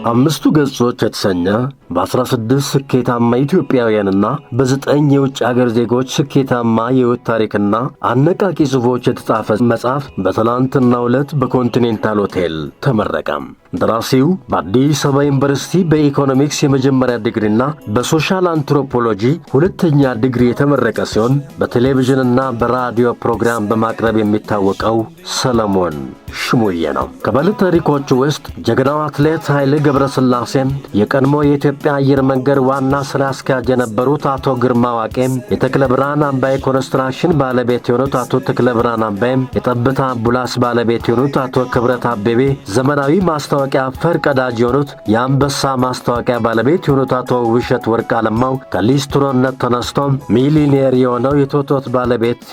አምስቱ ገጾች የተሰኘ በ16 ስኬታማ ኢትዮጵያውያንና በ9 የውጭ አገር ዜጎች ስኬታማ የሕይወት ታሪክና አነቃቂ ጽሑፎች የተጻፈ መጽሐፍ በትናንትናው ዕለት በኮንቲኔንታል ሆቴል ተመረቀም። ደራሲው በአዲስ አበባ ዩኒቨርሲቲ በኢኮኖሚክስ የመጀመሪያ ዲግሪና በሶሻል አንትሮፖሎጂ ሁለተኛ ዲግሪ የተመረቀ ሲሆን በቴሌቪዥንና በራዲዮ ፕሮግራም በማቅረብ የሚታወቀው ሰለሞን ሽሙዬ ነው። ከባለ ታሪኮቹ ውስጥ ጀግናው አትሌት ኃይሌ ገብረስላሴን፣ የቀድሞ የኢትዮጵያ አየር መንገድ ዋና ሥራ አስኪያጅ የነበሩት አቶ ግርማ ዋቄም፣ የተክለ ብርሃን አምባዬ ኮንስትራክሽን ባለቤት የሆኑት አቶ ተክለ ብርሃን አምባዬም፣ የጠብታ አምቡላንስ ባለቤት የሆኑት አቶ ክብረት አቤቤ፣ ዘመናዊ ማስታወቂያ ፈርቀዳጅ የሆኑት የአንበሳ ማስታወቂያ ባለቤት የሆኑት አቶ ውብሸት ወርቅ አለማው፣ ከሊስትሮነት ተነስቶም ሚሊኔር የሆነው የቶቶት ባለቤት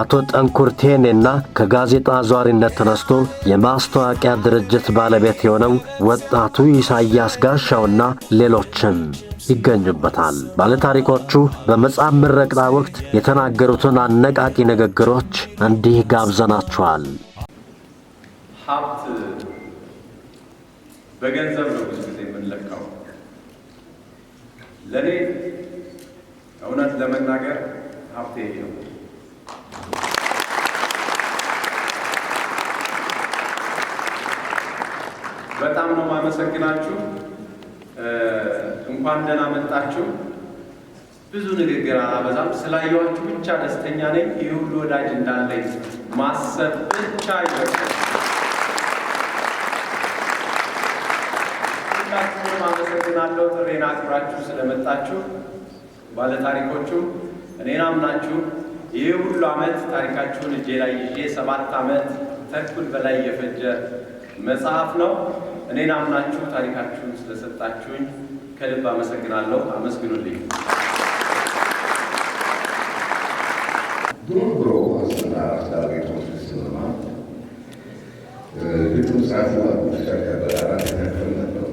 አቶ ጠንኩር ቴኔና ከጋዜጣ አዟሪነት ተነስቶ የማስታወቂያ ድርጅት ባለቤት የሆነው ወጣቱ ኢሳያስ ጋሻውና ሌሎችም ይገኙበታል። ባለታሪኮቹ በመጽሐፍ ምረቃ ወቅት የተናገሩትን አነቃቂ ንግግሮች እንዲህ ጋብዘናችኋል። ሀብት በገንዘብ ነው ብዙ ጊዜ የምንለካው። ለእኔ እውነት ለመናገር ሀብቴ ነው። በጣም ነው ማመሰግናችሁ። እንኳን ደህና መጣችሁ። ብዙ ንግግር አላበዛም። ስላየኋችሁ ብቻ ደስተኛ ነኝ። ይህ ሁሉ ወዳጅ እንዳለኝ ማሰብ ብቻ ይበቃል። ሁላችሁንም አመሰግናለሁ። ጥሬን አክብራችሁ ስለመጣችሁ ባለታሪኮቹም እኔን አምናችሁ ይህ ሁሉ ዓመት ታሪካችሁን እጄ ላይ ይዤ 7 ዓመት ተኩል በላይ የፈጀ መጽሐፍ ነው። እኔን አምናችሁ ታሪካችሁን ስለሰጣችሁኝ ከልብ አመሰግናለሁ። አመስግኑልኝ። ድሮ አስተዳዳሪዎች ሲሰማ ግጥም ጻፉ ተከበራራት ተከፈል ነበር።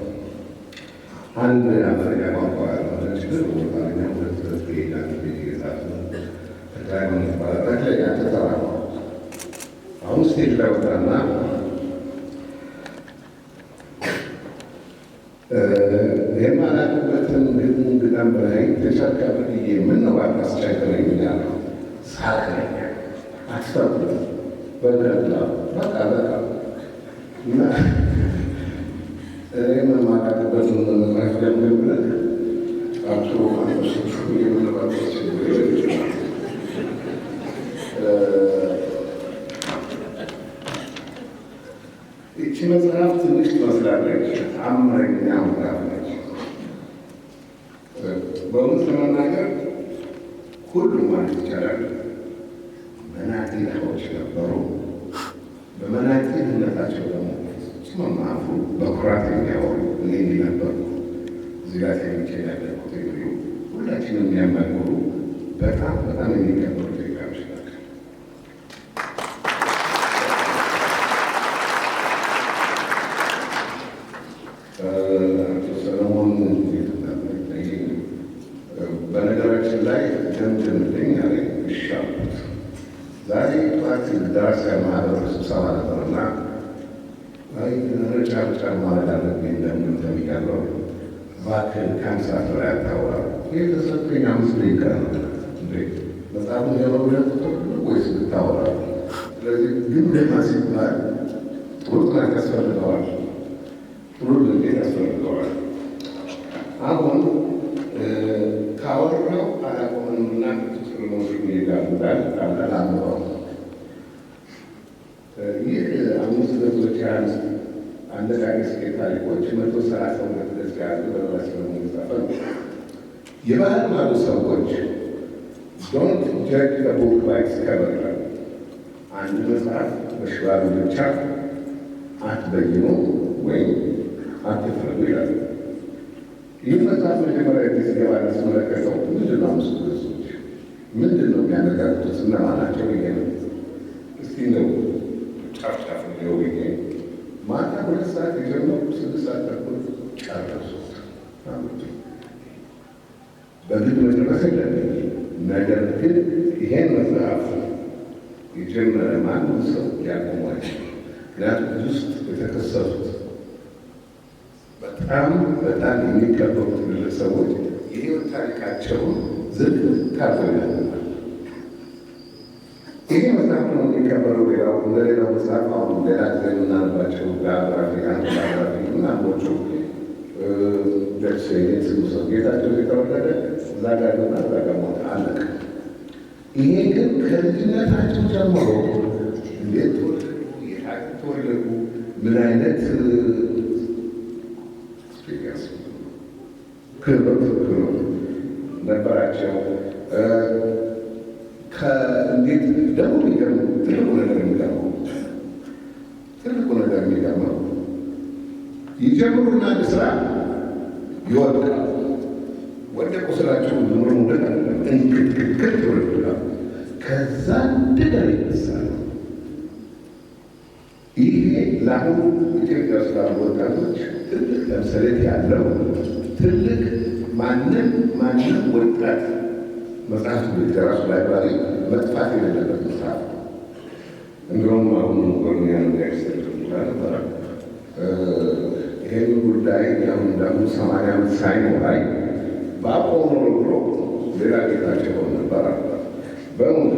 አንድ አማርኛ ቋንቋ ያለች ግን ወጣኛ ሁለት ፔዳን ቤተሳት ተካይመን ባላታች ላይ ያተተራ አሁን ስቴጅ ላይ ወጣና የማላቅበትን ግጥም በላይ ተሸከመ የምነው አስቸገረኝ ይላል። ሳቀኝ አትፈቅዱ በቀላ በቃ እና የማላቅበትን ማስገምግምነት አቶ አንበሶቹ የምንባቸው ይቺ መጽሐፍ ትንሽ ትመስላለች። አምረኛ መጽሐፍ ነች። በእውነት ለመናገር ሁሉም ማለት ይቻላል መናጢዎች ነበሩ። በመናጢነታቸው ደግሞ ስመማፉ በኩራት የሚያወሩ እኔ ነበሩ። እዚህ ጋር ተኝቼ ያለኩት እንግዲህ ሁላችንም የሚያማክሩ በጣም በጣም የሚከበሩ ዜጋዎች ናቸው። ሰለሞን በነገራችን ላይ ደምድምልኝ ያለኝ ይሻሉት ዛሬ ጠዋት ደራሲያን ማህበር ስብሰባ ነበርና ጫርጫ ማለት አለብኝ እንደምን ተሚቃለው እባክህ ከአንድ ሰዓት በላይ አታወራም። ይህ ተሰጥቶኝ 5 ደቂቃ ነው እንዴ መጽሐፉን የመውደት ወይስ ብታወራ? ስለዚህ ግን ደማ ሲባል ጥሩ ጥናት ያስፈልገዋል። ጥሩ ልንዴት ያስፈልገዋል። አሁን ካወራው አላቆምንምና ሰለሞን ይጋብዛል አላምረው ይህ 5 ገጾች ያህል አነቃቂ ስኬት ታሪኮች 132 ገጽ ያሉ በራስ ሰለሞን የተጻፈ የባህል ማሉ ሰዎች ዶንት ጀጅ ዘ ቡክ ባይ ኢትስ ከቨር ይላል። አንድ መጽሐፍ በሽፋኑ ብቻ አትበይኑ ወይም አትፍረዱ ይላል። ይህ መጽሐፍ መጀመሪያ ጊዜ ገባ ስመለከተው ምንድን ነው 5 ገጾች ምንድን ነው የሚያነጋግጡት? እነማን ናቸው? ይሄ ነው እስቲ ነው ጫፍ ጫፍ ነው። ይሄ ማታ 2 ሰዓት የጀመሩ 6 ሰዓት ተኩል ጨረሱት። በግድ መጨረስ የለብኝ። ነገር ግን ይሄን መጽሐፍ የጀመረ ማንም ሰው ያቆማል። ምክንያቱም ውስጥ የተከሰቱት በጣም በጣም የሚከበሩ ትልልቅ ሰዎች የህይወት ታሪካቸውን ዝርዝር ታርገናል። ይሄ መጽሐፍ ነው የሚከበረው። ሌላው እንደሌላው መጽሐፍ አሁን ሌላ ጊዜ የምናነባቸው ባዮግራፊ አንቶባዮግራፊ ምናምኖቹ ደርሶ ሰው ጌታቸው የተወለደ እዛ ጋር ገና እዛ ጋር ሞተ አለቀ። ይሄ ግን ከልጅነታቸው ጀምሮ እንዴት ተወለዱ፣ የት ተወለዱ፣ ምን አይነት ክብር ነበራቸው። ከእንዴት ደግሞ የሚገርም ትልቁ ነገር የሚገርመው ይጀምሩና አንድ ስራ ይወድቃል። ወደቁ ስራቸው ዝምሮ ውደቅ አይደለም፣ እንክትክት ይወድቃል። ከዛ እንደገና ይነሳል። ይሄ ለአሁኑ ኢትዮጵያ ስላሉ ወጣቶች ትልቅ ተምሳሌት ያለው ትልቅ ማንም ወጣት መጽሐፍ ራሱ ላይብራሪ መጥፋት የሌለበት መጽሐፍ ነው። እንዲሁም አሁኑ ጎርሚያ ነገር ነበረ። ይህን ጉዳይ አሁን ደግሞ 80 ዓመት ሳይሞላኝ በአቆም ኖሮ ብሎ ሌላ ጌታቸው ነበረ በሙሉ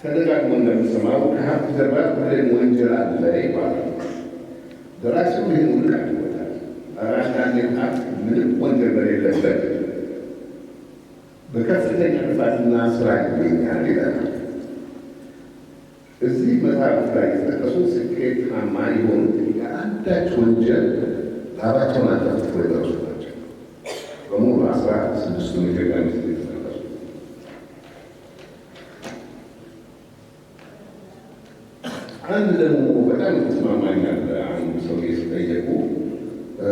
ተደጋግሞ እንደምሰማው ከሀብት ጀርባ ሁሌም ወንጀል አለ ይባላል። ደራሲው ይህን ውድቅ አድርጎታል። አንዳንድ ሀብት ምንም ወንጀል በሌለበት በከፍተኛ ልፋትና ስራ ይገኛል ይላል። እዚህ መጽሐፍ ላይ የተጠቀሱት ስኬታማ የሆኑት የአንዳች ወንጀል ላባቸውን አጠፍቶ የደረሱ ናቸው። በሙሉ 16ቱም ኢትዮጵያ ውስጥ የተጠቀሱ አንድ ደግሞ በጣም ተስማማኛል። አንዱ ሰው ሲጠየቁ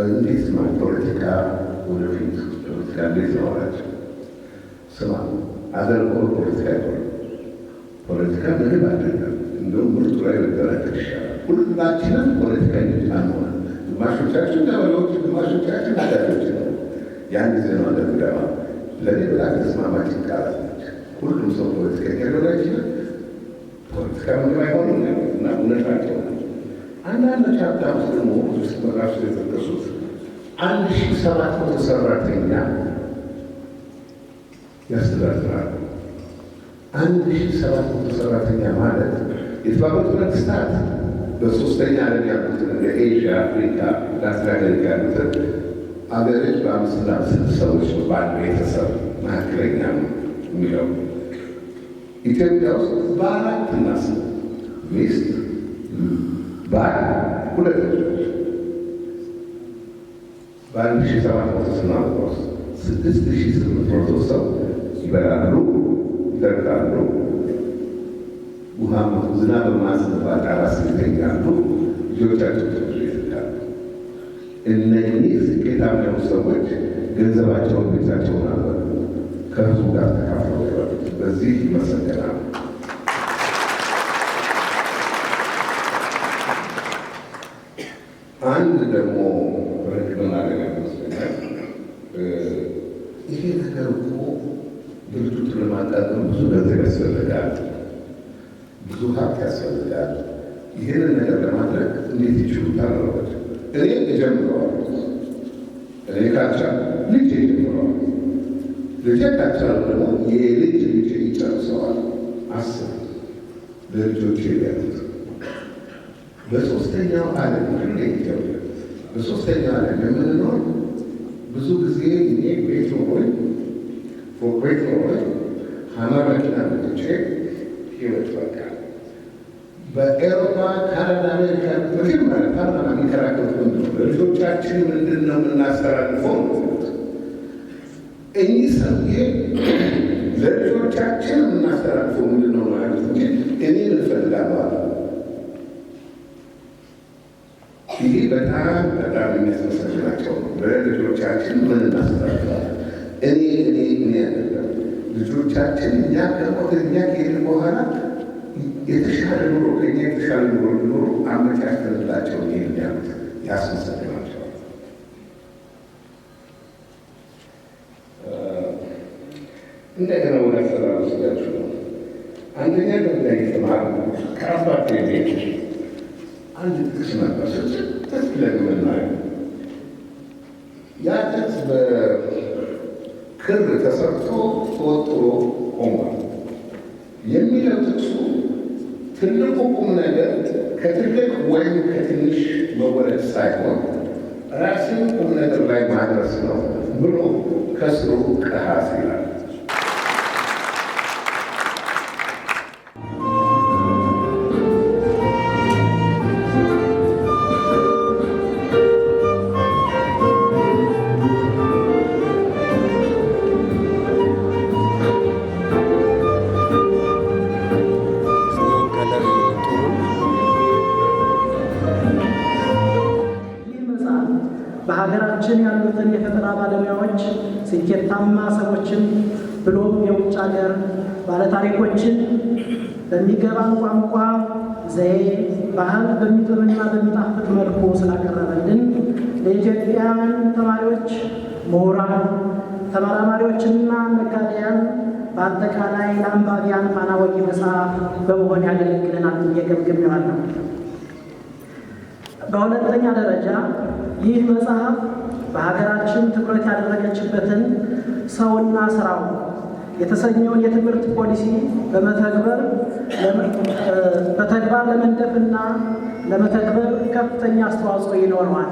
እንዴት ነው ፖለቲካ ወደፊት ፖለቲካ እንዴት ነው አላቸው። ስማ አገር እኮ ፖለቲካ ይሆናል። ፖለቲካ ምንም አይደለም። እንደውም ምርቱ ላይ መደራደር ይሻላል። ሁላችንም ፖለቲከኞች አንሆን። ግማሾቻችን ገበሬዎች፣ ግማሾቻችን ነጋዴዎች ነው። ያን ጊዜ ነው አለ ግዳማ ለእኔ በጣም ተስማማች ቃላት ናቸው። ሁሉም ሰው ፖለቲከኛ ሊሆን አይችልም። ፖለቲካ ምንም አይሆንም እና እውነታቸው ነው። አንዳንዶች ሀብታሞች ደግሞ ውስጥ መራሱ የተጠቀሱት 1700 ሰራተኛ ያስተዳድራሉ። 1700 ሰራተኛ ማለት የተባበሩት መንግስታት በሶስተኛ ዓለም ያሉትን እንደ ኤዥያ፣ አፍሪካ፣ ላቲን አሜሪካ ያሉትን አገሮች በ5 እና 6 ሰዎች በአንድ ቤተሰብ መካከለኛ ነው የሚለው። ኢትዮጵያ ውስጥ በ4 እና 8 ሚስት ባል 2 ልጆች በ1700 ስናወጣ ውስጥ 6800 ሰው ይበላሉ፣ ይጠጣሉ፣ ውሃ ዝናብ በማስነባት አራስ ይተኛሉ፣ ልጆቻቸው ትምህርት ቤት ይልካሉ። እነዚህ ስኬታማ የሆኑ ሰዎች ገንዘባቸውን ቤታቸውን አበሉ፣ ከህዝቡ ጋር ተካፍለው ይበሉት። በዚህ ይመሰገናሉ። አንድ ደግሞ ረክብና ገና ይመስለኛል ይሄ ነገር እኮ ድርጅቱን ለማጣጠም ብዙ ገንዘብ ያስፈልጋል፣ ብዙ ሀብት ያስፈልጋል። ይህንን ነገር ለማድረግ እንዴት ይችሉታል? አለበት። እኔ እጀምረዋለሁ። እኔ ካልቻልኩ ልጄ ይጀምረዋል። ልጄ ካልቻልኩ ደግሞ የልጅ ልጄ ይጨርሰዋል። አስብ ለልጆቼ ያሉት በሶስተኛው ዓለም ኢትዮጵያ በሶስተኛው ዓለም የምንኖር ብዙ ጊዜ እኔ ቤት ኖሮኝ ፎቆች ኖሮኝ ሀመር መኪና መጥቼ ህይወት በቃ በኤሮፓ ካናዳ፣ አሜሪካ መጀመሪያ ፓርላማ የሚከራከሩት ምንድን ነው? ለልጆቻችን ምንድን ነው የምናስተላልፈው? እኚህ ሰውዬ ለልጆቻችን የምናስተላልፈው ምንድን ነው ማለት እንጂ እኔ እንፈልጋለዋል። ይሄ በጣም በጣም የሚያስመሰግናቸው ነው። ለልጆቻችን ምን እናስተላልፋለን? እኔ አይደለም ልጆቻችን እኛ ከሞት እኛ ከሄድን በኋላ የተሻለ ኑሮ ከኛ የተሻለ ኑሮ አመቻችተንላቸው ይሄን ያሉት ያስመሰግናቸዋል። እንደገና ወደ አሰራሩ ስላችሁ ነው። አንደኛ ደረጃ የተማርነው ከአባቴ ቤት አንድ ጥቅስ ነበር ስልጥት ለምናየው ያ ጥቅስ በክር ተሰርቶ ተወጥሮ ቆሟል። የሚለው ጥቅሱ ትልቁ ቁም ነገር ከትልቅ ወይም ከትንሽ መወለድ ሳይሆን ራስን ቁም ነገር ላይ ማድረስ ነው ብሎ ከስሩ ቀሃስ ይላል። በሀገራችን ያሉትን የፈጠራ ባለሙያዎች፣ ስኬታማ ሰዎችን ብሎም የውጭ ሀገር ባለታሪኮችን በሚገባን ቋንቋ፣ ዘዬ፣ ባህል በሚጥምና በሚጣፍጥ መልኩ ስላቀረበልን ለኢትዮጵያውያን ተማሪዎች፣ ምሁራን፣ ተመራማሪዎችና ነጋዴያን በአጠቃላይ ለአንባቢያን ፋና ወጊ መጽሐፍ በመሆን ያገለግለናል ብዬ ገምግሜዋለሁ። በሁለተኛ ደረጃ ይህ መጽሐፍ በሀገራችን ትኩረት ያደረገችበትን ሰውና ስራው የተሰኘውን የትምህርት ፖሊሲ በተግባር ለመንደፍና ለመተግበር ከፍተኛ አስተዋጽኦ ይኖረዋል።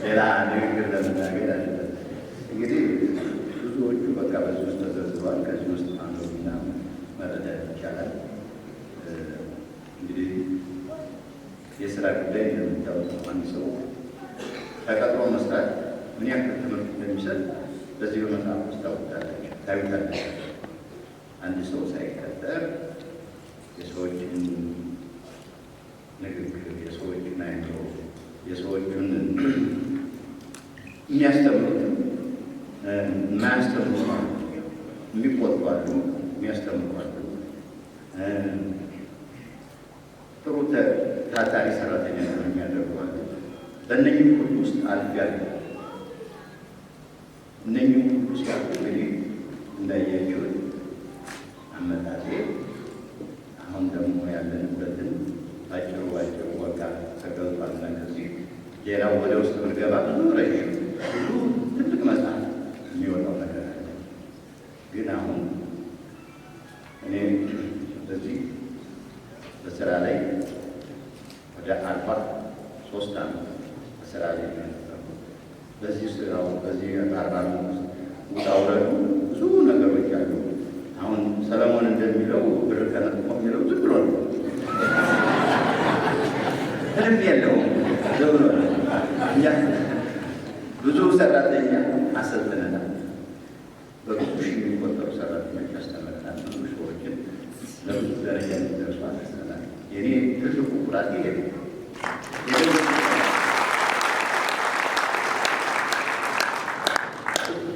ሌላ ንግግር ለመናገር አለበት። እንግዲህ ብዙዎቹ በቃ በዚህ ውስጥ ተዘርዝረዋል። ከዚህ ውስጥ አንዱና መረዳት ይቻላል። እንግዲህ የስራ ጉዳይ እንደሚታወቀው አንድ ሰው ተቀጥሮ መስራት ምን ያክል ትምህርት እንደሚሰጥ በዚህ በመጽሐፍ ውስጥ ታዩታላችሁ። አንድ ሰው ሳይቀጠር የሰዎችን ንግግር፣ የሰዎችን አይምሮ፣ የሰዎቹን የሚያስተምሩትም የማያስተምሩ የሚቆጡ አሉ፣ የሚያስተምሩ አሉ። ጥሩ ታታሪ ሰራተኛ የሚያደርጉ አሉ። በእነኝም ሁሉ ውስጥ አልፌያለሁ። እነኝም ሁሉ ሲያልፉ እንግዲህ እንዳያችሁት አመጣጤ አሁን ደግሞ ያለንበትን ባጭሩ በቃ ተገልጿልና ከዚህ ሌላው ወደ ውስጥ ብንገባ ብዙ ረዥም ብዙ ትልቅ መጽሐፍ የሚወጣው ነገር አለ። ግን አሁን እኔ በዚህ በስራ ላይ ወደ 43 ዓመት በስራ ላይ ነው። በዚህ ስራው በዚህ 40 ዓመት ውጣ ውረዱ ብዙ ነገሮች አሉ። አሁን ሰለሞን እንደሚለው ብር ከነጥቆ የሚለው ዝም ብሎ ነው፣ ምንም የለውም፣ ዝም ብሎ ነው። እኛ ብዙ ሰራተኛ አሰልጥነናል። በብዙ ሺህ የሚቆጠሩ ሰራተኞች ያስተምረናል። ብዙ ሰዎችን ለብዙ ደረጃ የሚደርሱ አድርሰናል። የኔ ትልቁ ኩራት ይሄ ነው።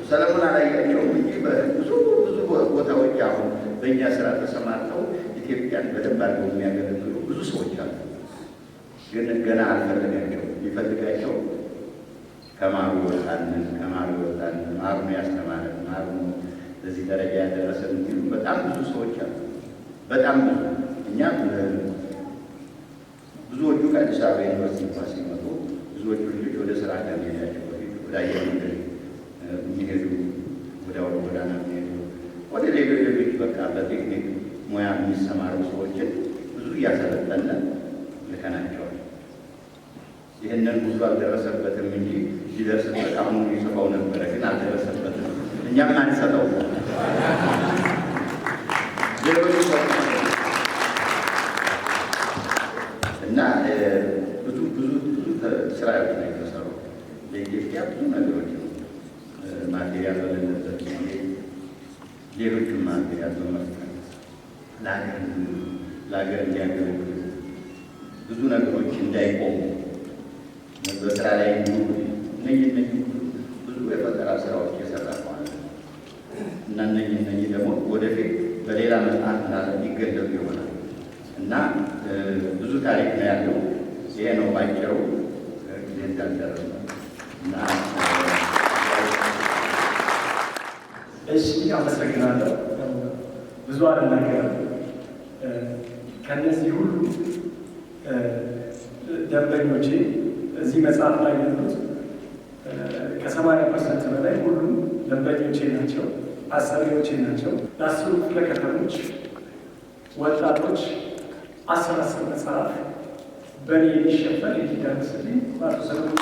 ሰለሞን አላያቸውም እንጂ ብዙ ቦታዎች አሁን በእኛ ስራ ተሰማርተው ኢትዮጵያን በደንብ አድርገው የሚያገለግሉ ብዙ ሰዎች አሉ። ግን ገና አልፈለጋቸው ሊፈልጋቸው ከማሩ ይወጣልን ማሩ ነው ያስተማረን፣ ማሩ ነው በዚህ ደረጃ ያደረሰን የሚሉ በጣም ብዙ ሰዎች አሉ። በጣም ብዙ እኛም ብዙዎቹ ከአዲስ አበባ ዩኒቨርሲቲ እንኳ ሲመጡ ብዙዎቹ ልጆች ወደ ስራ ከመሄዳቸው በፊት ወደ አየር መንገድ የሚሄዱ ወደ አውሮ ጎዳና የሚሄዱ ወደ ሌሎች በቃ በቴክኒክ ሙያ የሚሰማሩ ሰዎችን ብዙ እያሰለጠን ልከናቸዋል። ይህንን ብዙ አልደረሰበትም እንጂ ሲደርስበት አሁኑ ይሰፋው ነበረ፣ ግን አልደረሰበትም። እኛም አንሰጠው ሌሎች እና ብዙ መሳሪያዎች ነው የተሰሩ። ለኢትዮጵያ ብዙ ነገሮች ነው ማቴሪያል በሌለበት ጊዜ ሌሎችም ማቴሪያል በመስጠት ለሀገር እንዲያገለግሉ ብዙ ነገሮች እንዳይቆሙ በስራ ላይ እነዚህ ብዙ የፈጠራ ስራዎች የሰራ ማለት ነው እና እነዚህ ደግሞ ወደፊት በሌላ መጽሐፍ እንዲገለጡ ይሆናል እና ብዙ ታሪክ ነው ያለው። ይሄ ነው ባጭሩ ጊዜ እንዳልደረስ ነው እና እሺ፣ አመሰግናለሁ። ብዙ አልናገርም። ከነዚህ ሁሉ ደንበኞቼ እዚህ መጽሐፍ ላይ ያሉት ከ80% በላይ ሁሉም ደንበኞቼ ናቸው፣ አሰሪዎቼ ናቸው። ለአስሩ ክፍለ ከተሞች ወጣቶች 10 መጽሐፍ በእኔ የሚሸፈን እንዲደርስልኝ በአቶ ሰለሞን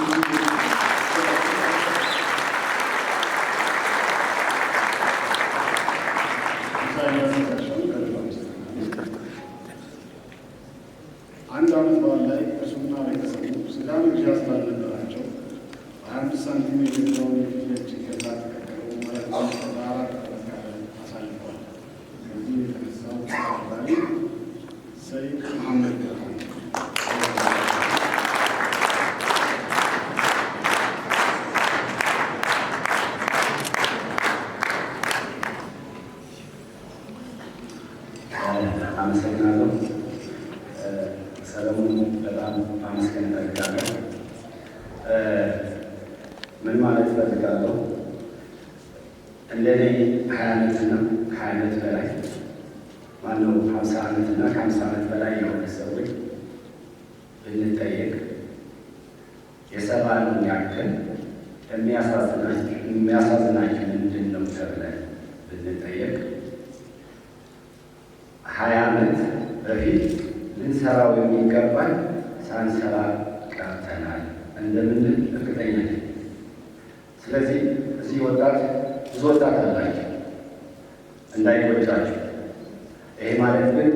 አንድ ዓመት በኋላ ላይ እርሱና ቤተሰቡ ስጋ መግዣ ስላልነበራቸው 25 ሳንቲም የገዛውን የፍየል ችግር ተከተለው ማለት በ4 አሳልፈዋል። ከዚህ የተነሳው ተባባሪ ሰይድ መሐመድ ነው። አመሰግናለሁ። ሰለሞን በጣም ማመስገን እፈልጋለሁ። ምን ማለት እፈልጋለሁ? እንደኔ 20 ዓመትና ከ20 ዓመት በላይ ማነው 50 ዓመትና ከ50 ዓመት በላይ የሆነ ሰዎች ብንጠየቅ የሰራነውን ያክል የሚያሳዝናችሁ ምንድን ነው ተብለን ብንጠየቅ 20 ዓመት በፊት ልንሰራው የሚገባን ሳንሰራ ቀርተናል እንደምንል እርግጠኛ ነኝ። ስለዚህ እዚህ ወጣት ብዙ ወጣት አላቸው እንዳይቆጫቸው። ይሄ ማለት ግን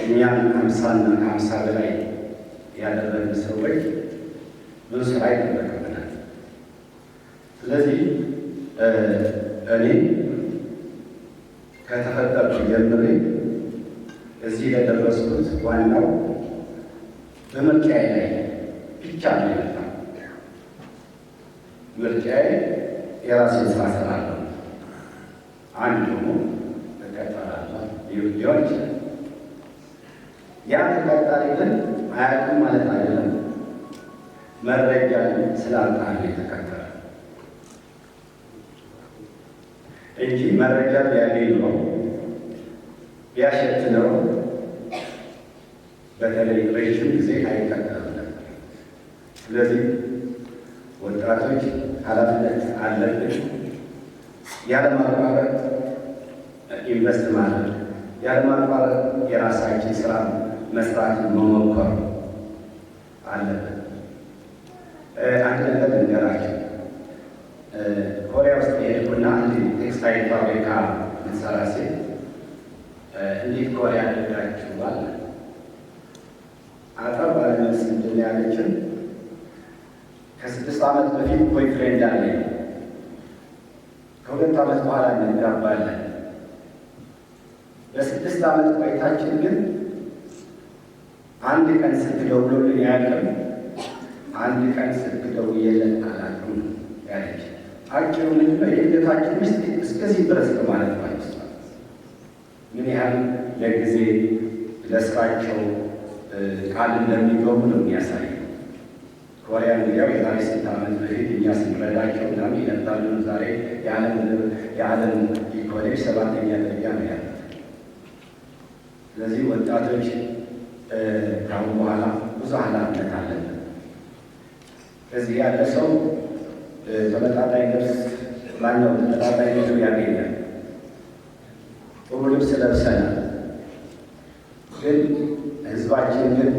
እኛም 50 እና ከ50 በላይ ያደረግን ሰዎች ብዙ ስራ ይጠበቅብናል። ስለዚህ እኔ ከተፈጠርኩ ጀምሬ እዚህ ለደረስኩት ዋናው በምርጫዬ ላይ ብቻ ነው የመጣው። ምርጫዬ የራሴን ስራ እሰራለሁ፣ አንድ ደግሞ እቀጠራለሁ ሊሆን ይችላል። ያ ተቀጣሪ ግን አያውቅም ማለት አይደለም። መረጃ ስላጣ ነው የተቀጠረ እንጂ መረጃ ቢያገኝ ነው ቢያሸት ነው በተለይ ረዥም ጊዜ አይቀጠርም ነበር። ስለዚህ ወጣቶች ኃላፊነት አለብን። ያለማቋረጥ ኢንቨስት ማድረግ፣ ያለማቋረጥ የራሳችን ስራ መስራት መሞከር አለብን። አንድ ነገር ልንገራቸው። ኮሪያ ውስጥ የሄድኩና አንድ ቴክስታይል ፋብሪካ ልትሰራ ሴት እንዴት ኮሪያ አደርጋችኋል? አጠር ባለ መልስ ምንድን ያለችን ከ6 ዓመት በፊት ቦይፍሬንድ አለኝ፣ ከ2 ዓመት በኋላ እንጋባለን። በ6 ዓመት ቆይታችን ግን አንድ ቀን ስልክ ደውሎልኝ አያውቅም፣ አንድ ቀን ስልክ ደውዬለት አላውቅም ያለች። አጭሩ ምንድን ነው የልደታችን ውስጥ እስከዚህ ድረስ ማለት ነው። ምን ያህል ለጊዜ ለስራቸው ቃል እንደሚገቡ ነው የሚያሳየው። ኮሪያ እንግዲያው የዛሬ 6 ዓመት በፊት እኛ ስንረዳቸው ምናምን ይነጣሉ። ዛሬ የዓለም ኢኮኖሚ 7ኛ ደረጃ ነው ያለው። ስለዚህ ወጣቶች ከአሁን በኋላ ብዙ ኃላፊነት አለብን። ከዚህ ያለ ሰው ተመጣጣኝ ልብስ ማነው ተመጣጣኝ ምግብ ያገኛል። ጥሩ ልብስ ለብሰናል። ግን ህዝባችን ግን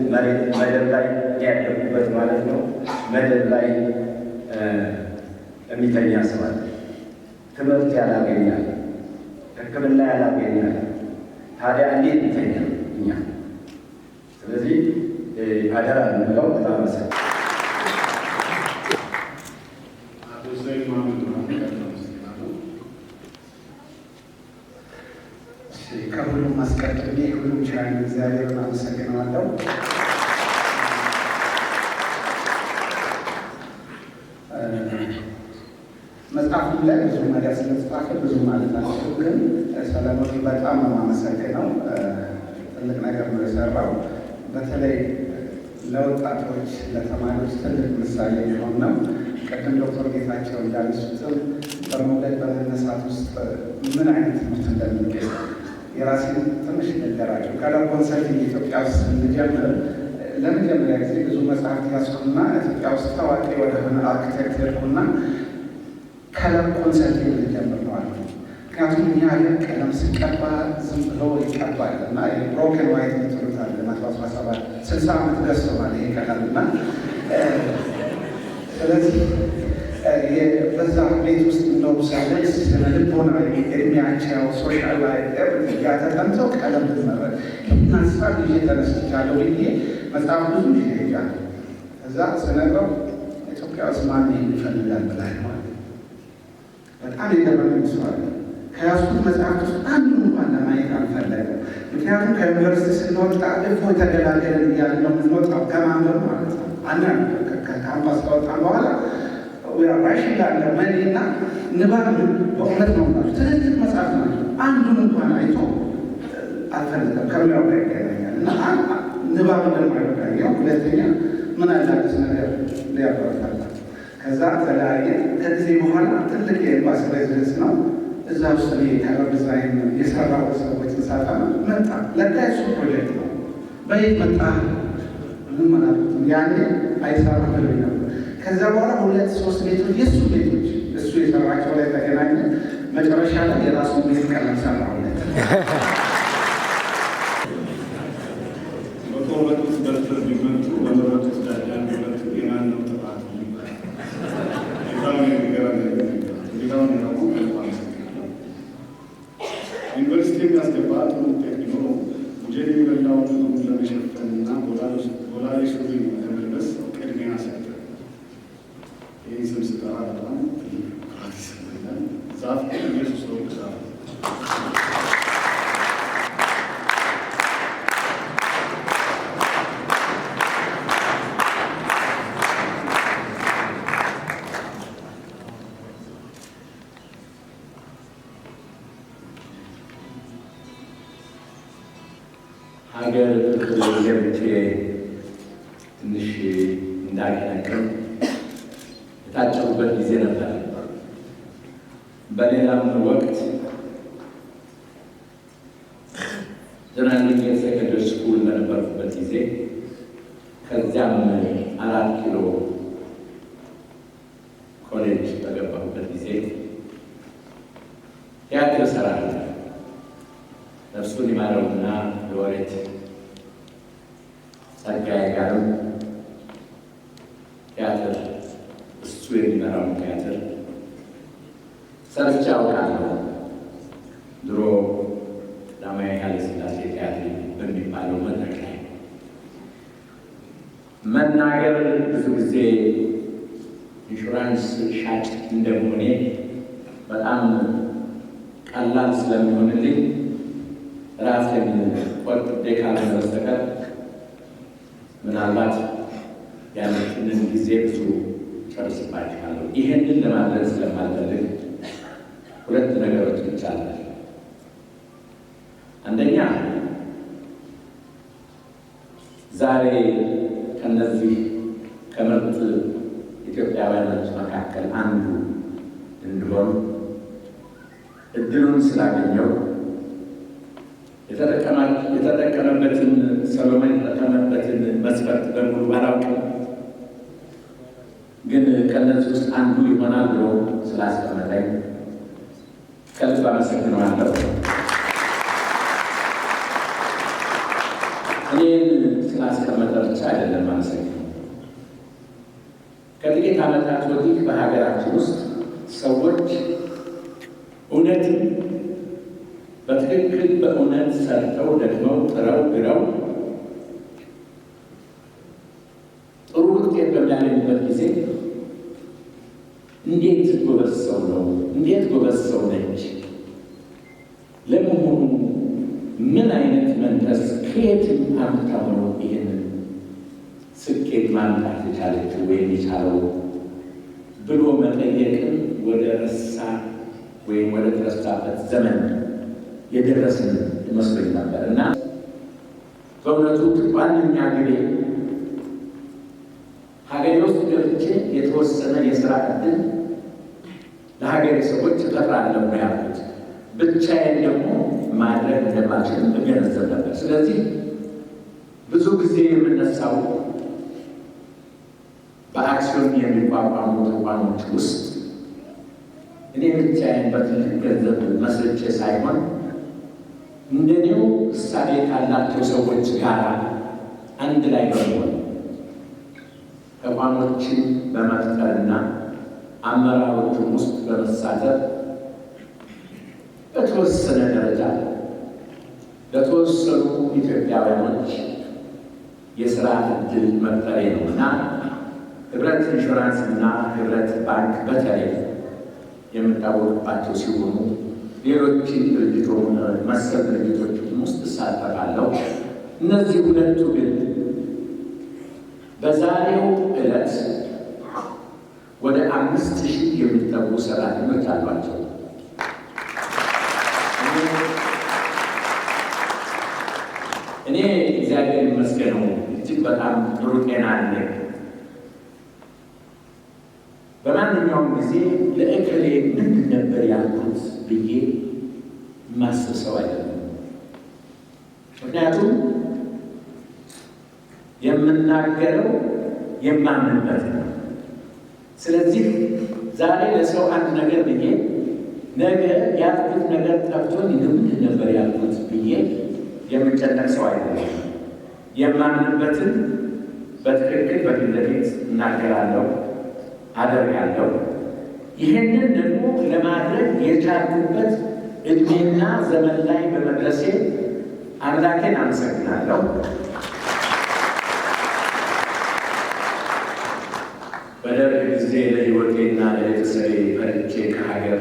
መደብ ላይ ያደጉበት ማለት ነው። መደብ ላይ የሚተኛ ሰው አለ። ትምህርት ያላገኛል፣ ሕክምና ያላገኛል። ታዲያ እንዴት ይተኛል እኛ? ስለዚህ አደራ የምንለው በጣም አስቀድሜ ሁሉም ቻይ እግዚአብሔርን አመሰግነዋለሁ። መጽሐፉ ላይ ብዙ ነገር ስለተጻፈ ብዙ ማለት አልችልም፣ ግን ሰለሞን በጣም ነው የማመሰግነው። ትልቅ ነገር ነው የሰራው። በተለይ ለወጣቶች ለተማሪዎች ትልቅ ምሳሌ የሚሆን ነው። ቅድም ዶክተር ጌታቸው እንዳነሱትም በመውለድ በመነሳት ውስጥ ምን አይነት ትምህርት እንደሚገኝ የራሴን ትንሽ ነገራቸው። ከለር ኮንሰልቲንግ ኢትዮጵያ ውስጥ ስንጀምር ለመጀመሪያ ጊዜ ብዙ መጽሐፍት ያስኩና ኢትዮጵያ ውስጥ ታዋቂ ወደሆነ አርኪቴክት ሄድኩና ከለር ኮንሰልቲንግ ልጀምር ነው አሉ። ምክንያቱም እኛ ሀገር ቀለም ሲቀባ ዝም ብሎ ይቀባል እና ብሮከን ዋይት ይትሉታል። 117 60 ዓመት ደርሶናል ይሄ ቀለም እና ስለዚህ በዛ ቤት ውስጥ እንደው ሰዎች ስነ ልቦናዊ እድሜያቸው ሶሻል ላይ ያተጠንተው ቀለም ብንመረጥ ሀሳብ ይዤ ተነስቻለሁ ብዬ መጽሐፍ ብዙ ጊዜ ሄጃለሁ። እዛ ስነግረው ኢትዮጵያ ውስጥ ማን ይፈልጋል ብላኝ ማለት በጣም የገረመኝ ሰው አለ። ከያዝኩት መጽሐፍት ውስጥ አንዱን እንኳን ለማየት አልፈለገም። ምክንያቱም ከዩኒቨርሲቲ ስንወጣ እፎ የተገላገለን እያልን ነው የምንወጣው ከማንበብ ማለት ነው። አንዳንድ ከካምፓስ ከወጣን በኋላ ራሽን ያለ መኔና ንባብ በእውነት ነው ናቸው ትልልቅ መጽሐፍ ናቸው። አንዱን እንኳን አይቶ አልፈለገም። ከሚያው ጋር ይገናኛል እና ንባብ እንደማይወዳኛው ሁለተኛ ምን አዳዲስ ነገር ሊያበረታታ ከዛ ተለያየ። ከጊዜ በኋላ ትልቅ የኤምባሲ ሬዚደንስ ነው። እዛ ውስጥ ከለር ዲዛይን የሰራው ሰዎች ሳጣ መጣ። ለካ የሱ ፕሮጀክት ነው። በየት መጣ ምንም አላልኩትም። ያኔ አይሰራም ብሎኝ ነበር። ከዛ በኋላ 2-3 ቤቶች የእሱ ቤቶች እሱ የሰራቸው ላይ ተገናኘ። መጨረሻ ላይ የራሱ ቤት ቀለም ሰራሁለት። በቆረጡት በትር ቢመቱ በመረጡት ዳኛ ቢመቱ የማን ነው ጥፋት? ዩኒቨርሲቲ የሚያስገባ ጥሩ ውጤት ቢኖረው ሙጀን የሚበላውን ለመሸፈንና ቦላሌ ሱሪ ለመልበስ ቅድሚያ ሰጠ። ይህ ስም ስጠራ በጣም ፍርሃት ይሰማኛል። ዛፍ ኢየሱስ ነው ዛፍ ሀገር ፍቅር ገብቼ ትንሽ እንዳገነቅም የታጨሁበት ጊዜ ነበር። በሌላም ወቅት ጆርናሊንግ ሴኮንደሪ ስኩል በነበርኩበት ጊዜ ከዚያም 4 ኪሎ ኮሌጅ በገባሁበት ጊዜ ቲያትር እሰራለሁ። ነፍሱን ይማረውና ሎሬት ጸጋዬ ጋርም ቲያትር እሱ የሚመራውን ቲያትር ሰርቼ አውቃለሁ። ድሮ ቀዳማዊ ኃይለ ሥላሴ ቲያትር በሚባለው መድረክ ላይ መናገር ብዙ ጊዜ ኢንሹራንስ ሻጭ እንደመሆኔ በጣም ቀላል ስለሚሆንልኝ ራሴን ቆጥቤ ካልሆነ በስተቀር ምናልባት ያለችንን ጊዜ ብዙ ጨርስባችኋለሁ። ይህንን ለማድረግ ስለማልፈልግ 2 ነገሮች ብቻ አለ። አንደኛ ዛሬ ከነዚህ ከምርጥ ኢትዮጵያውያኖች መካከል አንዱ እንድሆን እድሉን ስላገኘው የተጠቀመበትን ሰሎሞን የተጠቀመበትን መስፈርት በሙሉ ባላውቅም ግን ከነዚህ ውስጥ አንዱ ይሆናል ብሎ ስላስቀመጠኝ ከልብ አመሰግነዋለሁ። እኔን ስላስቀመጠ ብቻ አይደለም አመሰግነው። ከጥቂት ዓመታት ወዲህ በሀገራችን ውስጥ ሰዎች እውነትን በትክክል በእውነት ሰርተው ደግመው ጥረው ግረው ጥሩ ውጤት በሚያገኙበት ጊዜ እንዴት ጎበዝ ሰው ነው፣ እንዴት ጎበዝ ሰው ነች፣ ለመሆኑ ምን አይነት ከየት አምጥታው ነው ይህንን ስኬት ማምጣት የቻለችው ወይም የቻለው ብሎ መጠየቅን ወደ ረሳ ወይም ወደ ተረሳበት ዘመን የደረስን ይመስለኝ ነበር እና በእውነቱ ዋነኛ ግቤ ሀገሬ ውስጥ ገብቼ የተወሰነ የስራ ዕድል ለሀገሬ ሰዎች እፈጥራለሁ ነው ያልኩት። ብቻዬን ደግሞ ማድረግ እንደማልችል እገነዘብ ነበር። ስለዚህ ብዙ ጊዜ የምነሳው በአክሲዮን የሚቋቋሙ ተቋሞች ውስጥ እኔ ብቻዬን በትልቅ ገንዘብ መስርቼ ሳይሆን እንደኔው እሳቤ ካላቸው ሰዎች ጋር አንድ ላይ በመሆን ተቋሞችን በመፍጠርና አመራሮቹም ውስጥ በመሳተፍ በተወሰነ ደረጃ ለተወሰኑ ኢትዮጵያውያኖች የስራ ዕድል መፍጠሬ ነው እና ህብረት ኢንሹራንስ እና ህብረት ባንክ በተለይ የምታወቅባቸው ሲሆኑ ሌሎች መሰል ድርጅቶችም ውስጥ እሳተፋለሁ። እነዚህ ሁለቱ ግን በዛሬው ዕለት ወደ 5000 የሚጠጉ ሰራተኞች አሏቸው። እኔ እግዚአብሔር ይመስገነው እጅግ በጣም ጥሩ ጤና አለኝ። በማንኛውም ጊዜ ለእከሌ ምንድን ነበር ያልኩት ብዬ የማስብ ሰው አይደለም። ምክንያቱም የምናገረው የማምንበት ነው። ስለዚህ ዛሬ ለሰው አንድ ነገር ብዬ ነገ ያልኩት ነገር ጠፍቶኝ ምንድን ነበር ያልኩት ብዬ የምጨነቅ ሰው አይደለም። የማምንበትን በትክክል በፊት ለፊት እናገራለሁ፣ አደርጋለሁ። ይህንን ደግሞ ለማድረግ የቻልኩበት እድሜና ዘመን ላይ በመድረሴ አምላኬን አመሰግናለሁ። በደርግ ጊዜ ለሕይወቴና ለቤተሰቤ ፈርቼ ከሀገር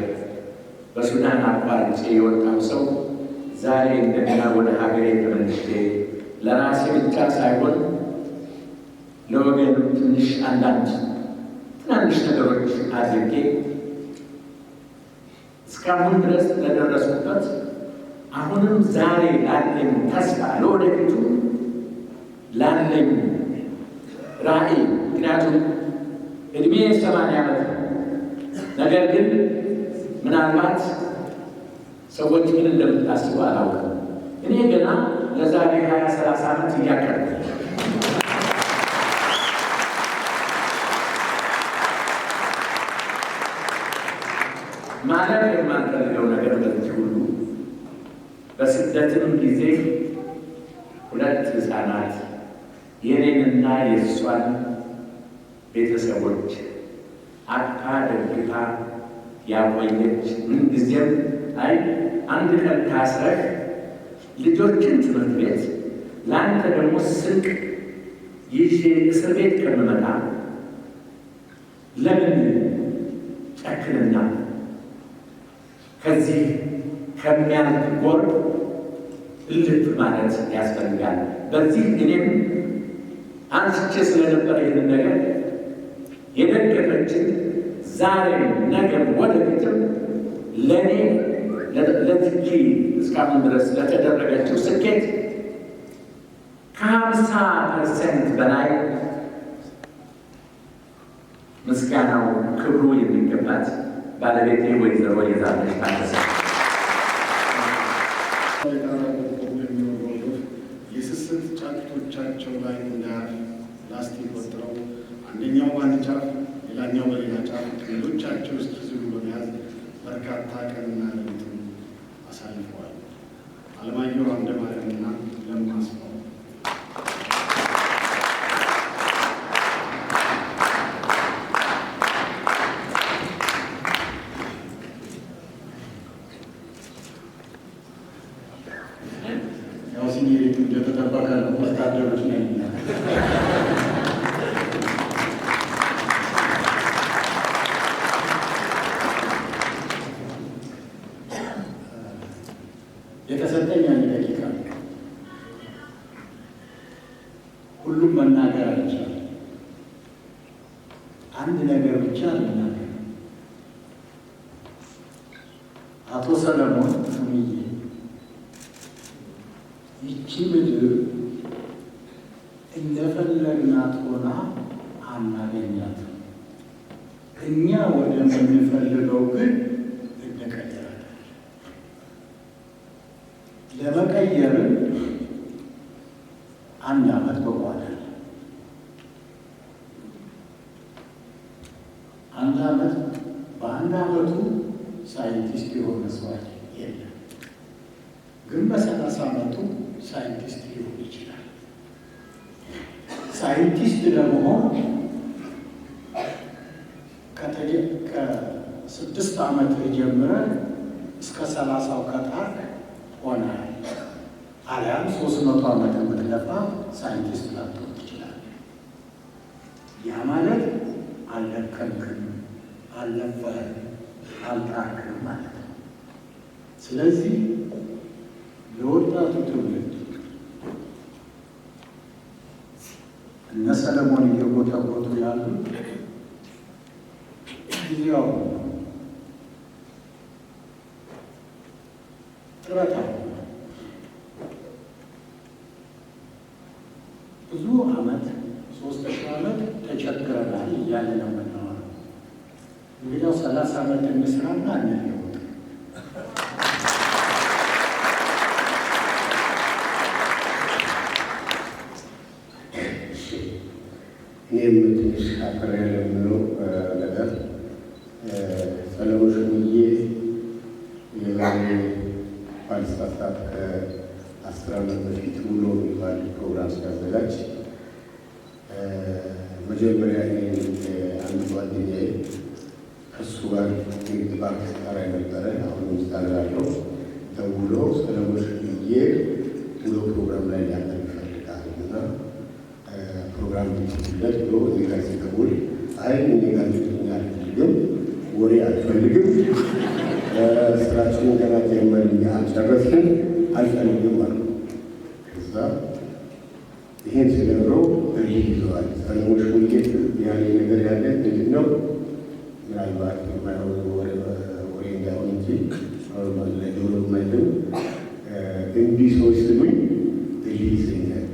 በሱዳን አቋርጬ የወጣው ሰው ዛሬ እንደገና ወደ ሀገሬ ተመልሼ ለራሴ ብቻ ሳይሆን ለወገኑ አንዳንድ ትናንሽ ነገሮች አድርጌ እስካሁን ድረስ ለደረሱበት አሁንም ዛሬ ላለኝ ተስፋ ለወደፊቱ ላለኝ ራዕይ ምክንያቱም እድሜ 80 ዓመት ነው። ነገር ግን ምናልባት ሰዎች ምን እንደምታስቡ አላውቅም። እኔ ገና ለዛሬ 20-30 ዓመት እያቀርብ ማለት የማንፈልገው ነገር በዚህ ሁሉ በስደትም ጊዜ 2 ሕፃናት የኔንና የእሷን ቤተሰቦች አቅፋ ደግፋ ያቆየች ምንጊዜም አንድ ቀን ታስረህ ልጆችን ትምህርት ቤት ለአንተ ደግሞ ስንቅ ይዤ እስር ቤት ከምመጣ ለምን ጨክንና ከዚህ ከሚያልፍ ጎርፍ እልፍ ማለት ያስፈልጋል። በዚህ እኔም አንስቼ ስለነበር ይህንን ነገር የደገፈችን ዛሬም ነገም ወደፊትም ለእኔ ለትኪ እስካሁን ድረስ ለተደረገችው ስኬት ከ50% በላይ ምስጋናው ክብሩ የሚገባት ባለቤቴ ወይዘሮ የዛለች ታደሰ የስስት ጫጩቶቻቸው ላይ እንዳያርፍ ላስቲክ ወጥረው አንደኛው በአንድ ጫፍ ሌላኛው በሌላ ጫፍ ሌሎቻቸው እስኪዝሉ በመያዝ በርካታ ቀንና ሌሊትን አሳልፈዋል። አለማየሁ አምደማርያምና ለማ አስፋው ያው ሲኒሪቱ እንደተጠበቀ ነው። ወታደሮች ነኝ የተሰጠኝ አንድ ደቂቃ አንድ ነገር ብቻ ልናገር። አቶ ሰለሞን ሹምዬ ይቺ ምድር እንደፈለግናት ሆና አናገኛትም። እኛ ወደምንፈልገው ግን እንቀየራለን። ለመቀየርን 1 ዓመት በቋዳል 1 ዓመት በ1 ዓመቱ ሳይንቲስት የሆነ ሰው የለም። ግን በ30 ዓመቱ ሳይንቲስት ሊሆን ይችላል። ሳይንቲስት ለመሆን ከ6 ዓመት ጀምረን እስከ 30ው ከጣርክ ሆናል። አሊያም 300 ዓመት የምትለፋ ሳይንቲስት ላትሆን ትችላለህ። ያ ማለት አልደከምክም፣ አልለፋህም፣ አልጣርክም ማለት ነው። ስለዚህ ለወጣቱ ትውልድ እነ ሰለሞን እየጎተጎቱ ያሉት ጊዜው ጥረት አለ። ብዙ ዓመት 3000 ዓመት ተቸግረናል እያለ ነው የምናወራው። እንግዲያው 30 ዓመት እንስራና እንለወጥ። እኔም ትንሽ አፈር ያለ የምለው ነገር ሰለሞን ሹምዬ የዛሬ ባልሳሳት ከ10 ዓመት በፊት ውሎ የሚባል ፕሮግራም ሲያዘጋጅ መጀመሪያ አንድ ጓደኛዬ ከእሱ ጋር ንግድ ባንክ ሰራ ነበረ። አሁን ምሳሌ ያለው ደውሎ ሰለሞን ሹምዬ ውሎ ፕሮግራም ላይ ሊያቀርብ ይፈልጋል እና ፕሮግራም ለት ብሎ እኔ ጋር ሲደውል አይ እኔ ጋር አልፈልግም፣ ወሬ አልፈልግም፣ ስራችንን ገና ጀመርን አልጨረስንም፣ አልፈልግም አሉ። ከዛ ይሄን ሲነግረው እልህ ይዘዋል። ሰለሞን ሹምዬ ያለ ነገር ያለ ምንድን ነው? ምናልባት የማይሆን ወሬ እንዳይሆን እንጂ ለጆሮ የማይሆን እምቢ ሰዎች ስሉኝ እልህ ይዘኛል።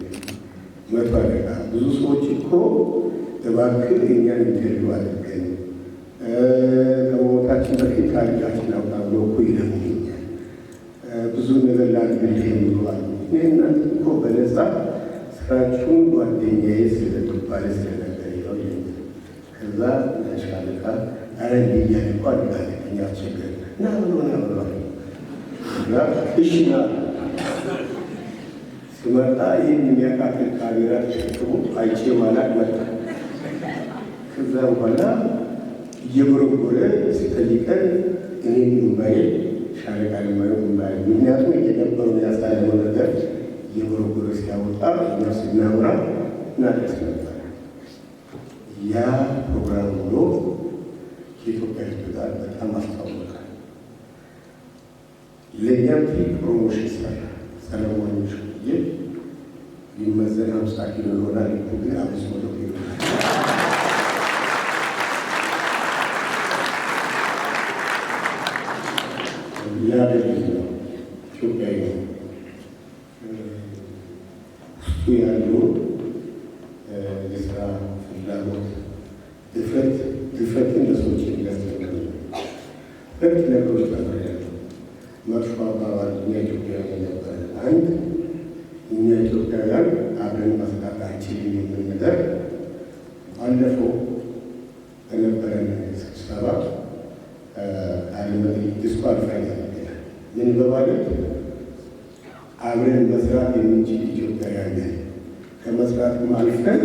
100 አለቃ ብዙ ሰዎች እኮ እባክህ እኛን ኢንተርቪው አድርገን ከመሞታችን በፊት ታሪካችን አውጣ ብሎ እኮ ይለምኛል። ብዙ ነገር ላድርግልህ የሚሉ አሉ። እኔ እናንተ እኮ በነፃ ስራችሁን ጓደኛዬ ስለተባለ ስለነገር ነው ይለኛል። ከዛ ሻለቃ አረ እንዲያል እኮ አድጋለኛ ችግር ና ብሎ እና እሺ ና ስመጣ ይህን የሚያካትል ካሜራ ተሸክሞ አይቼ ማላቅ መጣ። ከዛ በኋላ እየጎረጎረ ሲጠይቀን እኔ እምባዬ ሻለቃ ለማየው እምባዬ፣ ምክንያቱም እየነበረው ያሳየው ነገር እየጎረጎረ ሲያወጣ እኛ ስናወራ እናደስ ነበር። ያ ፕሮግራም ብሎ ከኢትዮጵያ ሕዝብ ጋር በጣም አስታወቃል። ለእኛም ፕሮሞሽን ሰራ። ሰለሞን ሹምዬ ሊመዘን 50 ኪሎ ይሆናል፣ ግን 500 ኪሎ ያደርግ ነው። ኢትዮጵያዊ ነው። ውስጡ ያለው የስራ ፍላጎት ድፍረትን ለሰዎች የሚያስተምር ሁለት ነገሮች ተምሬያለሁ። መጥፎ አባባል እኛ ኢትዮጵያውያን ነበር። አንድ እኛ ኢትዮጵያውያን አብረን መስራት አንችልም የሚል ነገር ባለፈው በነበረን ስብሰባ አለመ ዲስኳሊፋይ ተደርገናል። ምን በማለት አብረን መስራት የምንችል ኢትዮጵያውያን ነን፣ ከመስራትም አልፈን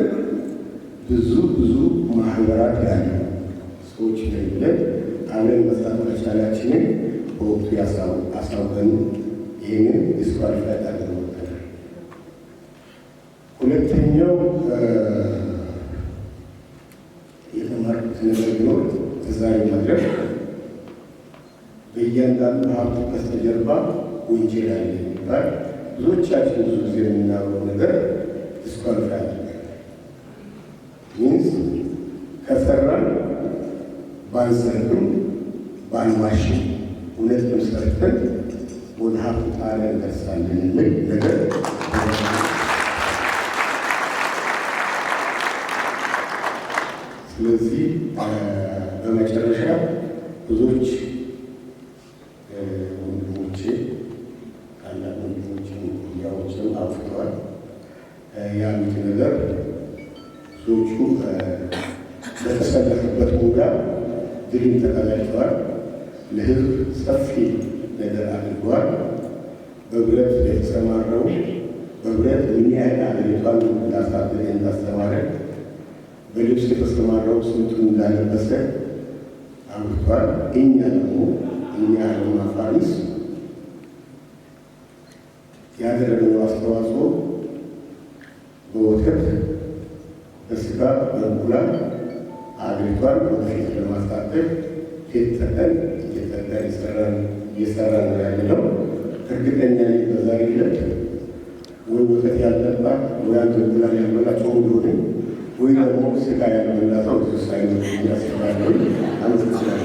ብዙ ማህበራት ያሉ ሰዎች ነን ብለን አብረን መስራት መቻላችንን በወቅቱ አሳውቀን ይህንን ዲስኳሊፋይ አድርገውታል። ሁለተኛው የተማርኩት ነገር ቢኖር ዛሬ መድረክ በእያንዳንዱ ሀብት በስተጀርባ ወንጀል አለ የሚባል ብዙዎቻችን ብዙ ጊዜ የምናውቀው ነገር ዲስኳሊፋይ አድርገናል። ሚንስ ከሰራን ባንሰርግም ባንዋሽም እውነትም ሰርተን ወደ ሀብት ጣሪያ እንደርሳለን የሚል ነገር ስለዚህ በመጨረሻ ብዙዎች ወንድሞቼ ታላቅ ወንድሞችን ያዎችን አፍተዋል ያሉት ነገር ብዙዎቹ በተሰለፉበት ቦታ ድልን ተቀዳጅተዋል። ለሕዝብ ሰፊ ነገር አድርገዋል። በብረት የተሰማረው በብረት ምን ያህል አገሪቷን እንዳሳደገ እንዳስተማረ በልብስ የተሰማራው ስንቱን እንዳለበሰ አምርቷል። እኛ ደግሞ ያለውን አፋሪስ ያደረገው አስተዋጽኦ በወተት በስጋ በእንቁላል አገሪቷን ወደፊት ለማሳደግ ሌት ተቀን እየሰራ ነው ያለው። እርግጠኛ ነኝ በዛሬው ዕለት ወይ ወተት ያለባት ወይ እንቁላል ያልበላቸው እንደሆነ ወይ ደግሞ ስጋ ያልበላቸው ብዙ ሳይኖር ያስባለው። አመሰግናለሁ።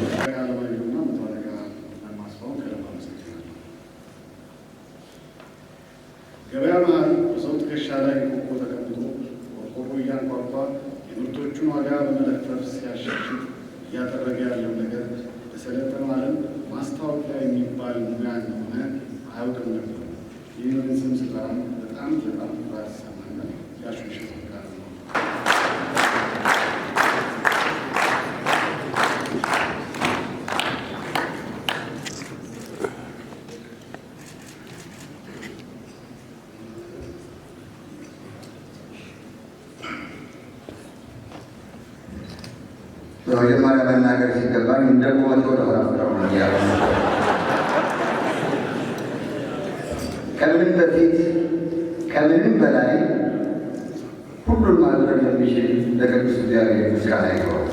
ገበያ መሀል በሰው ትከሻ ላይ ቆቆ ተቀምጦ ቆርቆሮ እያንኳኳ የምርቶቹን ዋጋ በመለፈፍ ሲያሻሽጥ እያደረገ ያለው ነገር በሰለጠነው ዓለም ማስታወቂያ የሚባል ሙያ እንደሆነ አያውቅም ነበር። ይህንን ስም ስጠራም በጣም ኩራት ይሰማኛል። ያሹሽ ጋር ነው። በመጀመሪያ መናገር ሲገባኝ እንደ ቁመት ወደ ሆናፍጠው ነው እያለ ከምንም በፊት ከምንም በላይ ሁሉን ማድረግ የሚችል ለቅዱስ እግዚአብሔር ምስጋና ይገባል።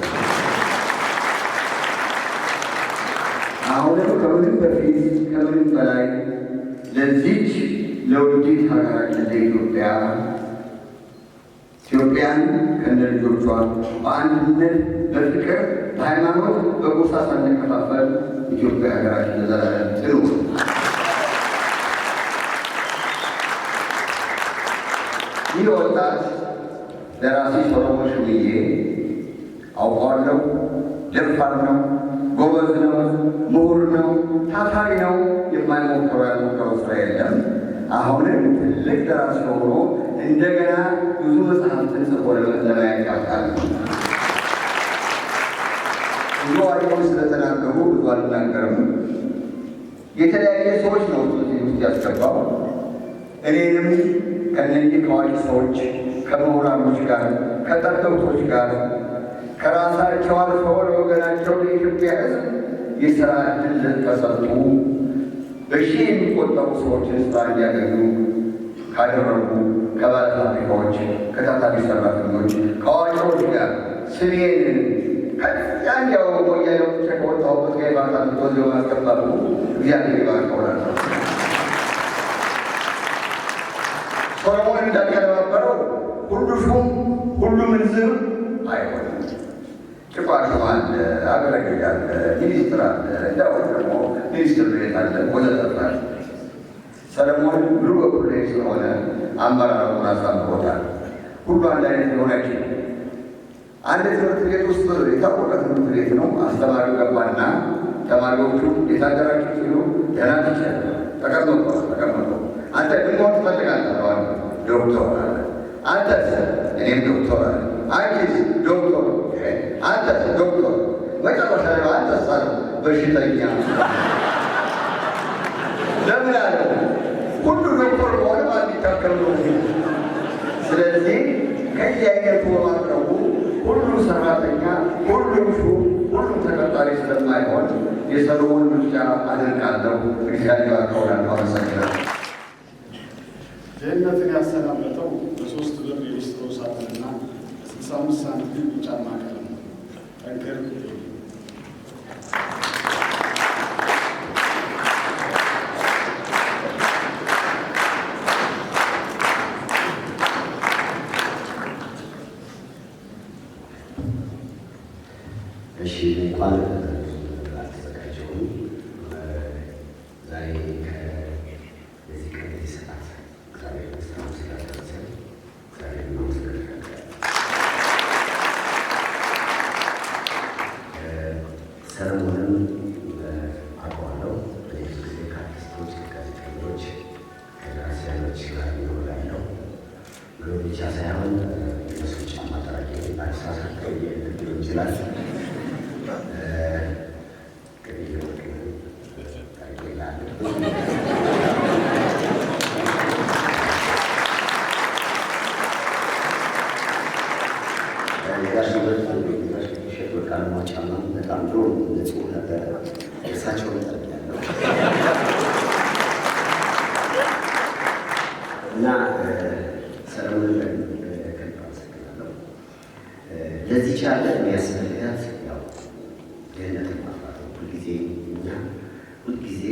አሁንም ከምንም በፊት ከምንም በላይ ለዚች ለውዲት ሀገራችን ኢትዮጵያን ከነ ልጆቿ በአንድነት በፍቅር በሃይማኖት በጎሳ ሳንከፋፈል ኢትዮጵያ ሀገራችን ለዘላለም ትኑር። ይህ ወጣት ደራሲ ሰሎሞን ሽብዬ አውቀዋለሁ። ደፋር ነው፣ ጎበዝ ነው፣ ምሁር ነው፣ ታታሪ ነው። የማይሞክረው ያልሞከረው ስራ የለም። አሁንም ትልቅ ደራሲ ሆኖ እንደገና ብዙ መጽሐፍትን ጽፎ ለማየት ያውቃል። ብዙ አዋቂዎች ስለተናገሩ ብዙ አልናገርም። የተለያየ ሰዎች ነው ውስጥ ያስገባው። እኔንም ከእነዚህ ከአዋቂ ሰዎች ከምሁራኖች ጋር ከጠበብቶች ጋር ከራሳቸው አልፈው ለወገናቸው ለኢትዮጵያ ሕዝብ የሥራ ዕድል ከሰጡ በሺህ የሚቆጠሩ ሰዎችን ስራ እንዲያገኙ ካደረጉ ከባለፋብሪካዎች፣ ከታታሪ ሰራተኞች፣ ከአዋቂዎች ጋር ስሜን ከዚያ እንዲያው ወያኔው ከወጣሁበት ከይባታ ወዚ ማስገባቱ እግዚአብሔር ይባርከውላቸው። ሶሎሞን እንዳቀነባበረው ሁሉ ሹም ሁሉ ምንዝር አይሆንም። ጭቋሹም አለ፣ አገረገዥ አለ፣ ሚኒስትር አለ፣ እንዲያው ደግሞ ሚኒስትር ቤት አለ ወዘተርፈ። ሰለሞን ሙሉ በኩል ላይ ስለሆነ አመራሩን አሳምሮታል። ሁሉ አንድ አይነት ሊሆን አይችልም። አንድ ትምህርት ቤት ውስጥ የታወቀ ትምህርት ቤት ነው። አስተማሪው ገባና ተማሪዎቹ የታገራችሁ ሲሉ ደህና ትችል ተቀመጡ። አንተ ምን መሆን ትፈልጋለህ? ዶክተር አለ። አንተስ? እኔም ዶክተር አለ። አንቺስ? ዶክተር። አንተስ? ዶክተር። መጨረሻ ላይ አንተስ አለ በሽተኛ። ለምን አለ? ሁሉ ዶክተር በሆነ ማን ይታከም ነው። ስለዚህ ከዚህ አይነቱ በማቅረቡ ሁሉ ሰራተኛ፣ ሁሉም ሹም፣ ሁሉም ተቀጣሪ ስለማይሆን የሰሎሞን ምርጫ አደንቃለሁ። እግዚአብሔር ያከብራለሁ። አመሰግናለሁ። ድህነትን ያሰናበተው በ3 ብር የሊስትሮ ሳጥንና በ65 ሳንቲም የጫማ ቀለም ነው። ጠንክር እሺ እንኳን አልተዘጋጀሁም። ዛሬ ከዚህ ቀን ሰዓት እግዚአብሔር ይመስገን ስላደረሰን እግዚአብሔር ይመስገን። ሰለሞንም አውቀዋለሁ። ብዙ ጊዜ ከአርቲስቶች፣ ከጋዜጠኞች፣ ከደራሲያኖች ጋር ይኖራለሁ። ብሎ ብቻ ሳይሆን እነሱ ጫማ ጠራቂ አሳሳቀው ሊሆን ይችላል። በጣም ድሮ ንጹህ ነበረ። እርሳቸው ጠርቅ ያለው እና ሰለሞንን ከልብ አመሰግናለሁ። ለዚህ ቻለ የሚያስፈልጋት ያው ድህነትን ማጥፋት ነው። ሁልጊዜ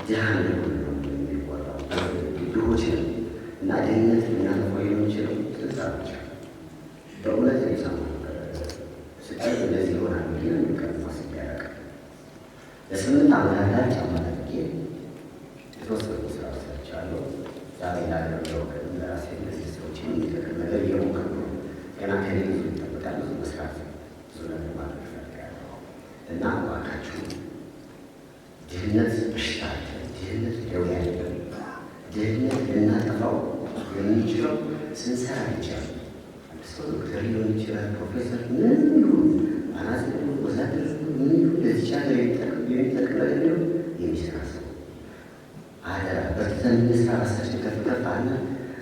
ድሃ እንደሆነ ነው የሚቆራው። ድሆች ነው እና ድህነት ልናጠፋው የምንችለው ስልሳ ብቻ በእውነት የሳሙ ስቃይ እንደዚህ ይሆናል ብዬ የሚቀር ማስብ ያደረግ ለ8 ዓመታት ላይ ጫማ ጠርቄ የተወሰኑ ስራ ሰርቻለሁ። ዛሬ ላደረገው ለራሴ እነዚህ ሰዎችን የሚጠቅም ነገር እየሞከርኩ ነው። ገና ከኔ ብዙ ይጠበቃል። ብዙ መስራት፣ ብዙ ነገር ማድረግ እፈልጋለሁ እና እባካችሁ ድህነት በሽታ አለ። ድህነት ደዌ አይደለም። ድህነት ልናጠፋው የምንችለው ስንሰራ ይቻላል። ሰው ዶክተር ሊሆን ይችላል፣ ፕሮፌሰር ምን ይሁን አናጺ ወዛደር ምን ይሁን ለዚህ ሀገር የሚጠቅም ነገር የሚሰራ ሰው አደራ በርትተን እንስራ። ራሳችን ከፍ ከፍ አለ